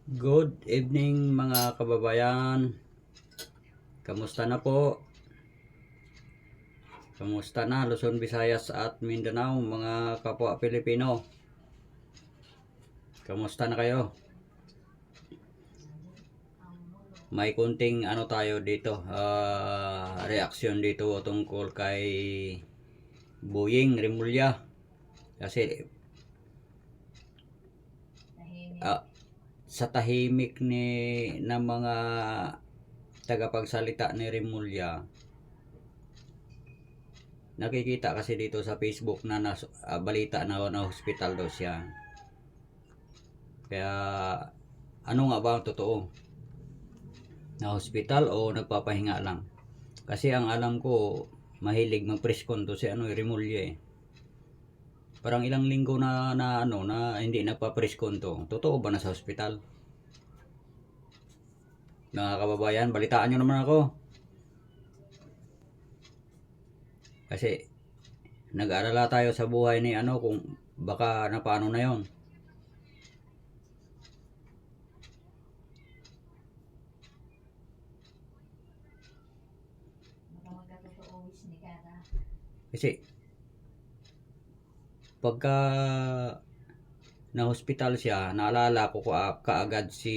Good evening mga kababayan. Kamusta na po? Kamusta na Luzon, Visayas at Mindanao, mga kapwa Pilipino? Kamusta na kayo? May kunting ano tayo dito, reaksyon dito tungkol kay Boying Rimulya. Kasi sa tahimik ng mga tagapagsalita ni Rimulya, nakikita kasi dito sa Facebook na balita na hospital daw siya. Kaya ano nga ba ang totoo? Na hospital o nagpapahinga lang? Kasi ang alam ko, mahilig mag-press con to si Rimulya eh. Parang ilang linggo na hindi nagpa-press con to. Totoo ba na sa hospital? Mga kababayan, balitaan nyo naman ako. Kasi nag-aalala tayo sa buhay ni kung baka napaano na yon. Kasi pagka na hospital siya, naalala ko kaagad si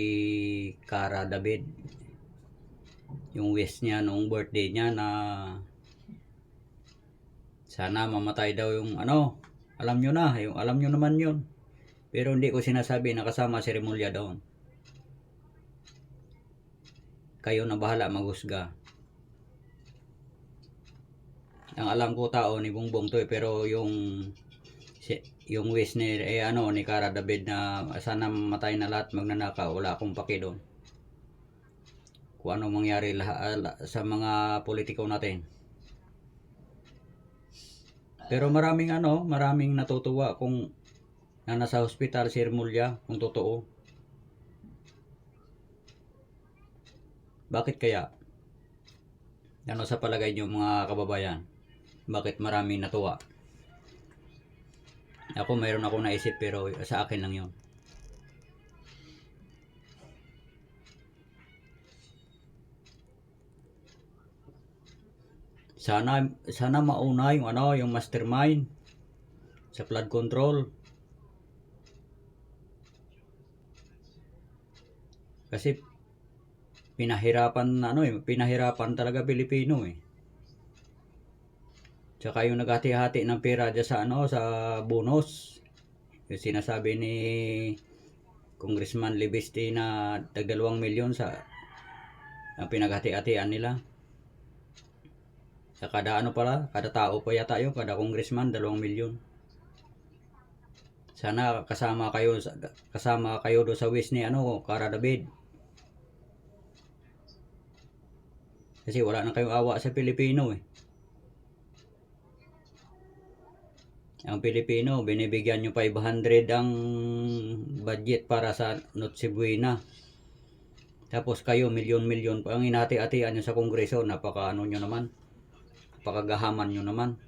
Cara David. Yung wish niya noong birthday niya na sana mamatay daw yung alam nyo na, yung alam nyo naman yun. Pero hindi ko sinasabi na kasama si Rimulya doon. Kayo na bahala maghusga. Ang alam ko tao ni Bongbong to pero yung wish ni ni Cara David na sana mamatay na lahat magnanakaw, wala akong paki doon. Kung ano mangyari sa mga politiko natin. Pero maraming natutuwa kung nasa hospital si Rimulya, kung totoo. Bakit kaya? Ano sa palagay niyo mga kababayan? Bakit maraming natuwa? Ako mayroon akong naisip pero sa akin lang yun. Sana mauna yung mastermind sa flood control. Kasi pinahirapan talaga Pilipino eh. Tsaka yung naghati-hati ng pera dyan sa bonus. Yung sinasabi ni Congressman Libiste na tag 2 milyon ang pinaghati-hatian nila. Sa kada kada tao pa yata yun, kada congressman 2 milyon. Sana kasama kayo do sa wish ni Cara David. Kasi wala na kayong awa sa Pilipino eh. Ang Pilipino, binibigyan nyo 500 ang budget para sa Noche Buena. Tapos kayo, milyon-milyon pa ang hinati-hatian nyo sa Kongreso. Napakaano nyo naman. Napakagahaman nyo naman.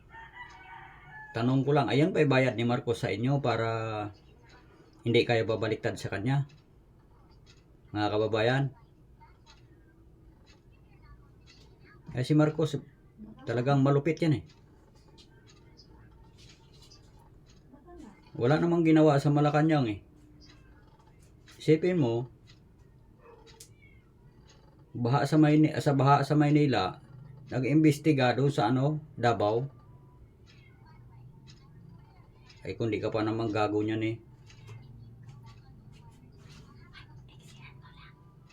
Tanong ko lang, ayan pa bayad ni Marcos sa inyo para hindi kayo babaliktad sa kanya? Mga kababayan. Si Marcos, talagang malupit yan eh. Wala namang ginawa sa Malacanang eh. Isipin mo, baha sa Maynila, nag-imbestiga doon sa Davao. Ay kung di ka pa naman gago niyan eh.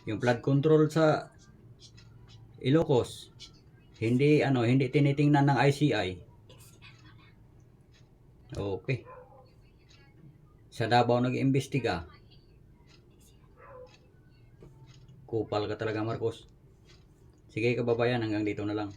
Yung flood control sa Ilocos, hindi tinitingnan ng ICI. Okay. Sa Davao nag-imbestiga. Kupal ka talaga, Marcos. Sige kababayan, hanggang dito na lang.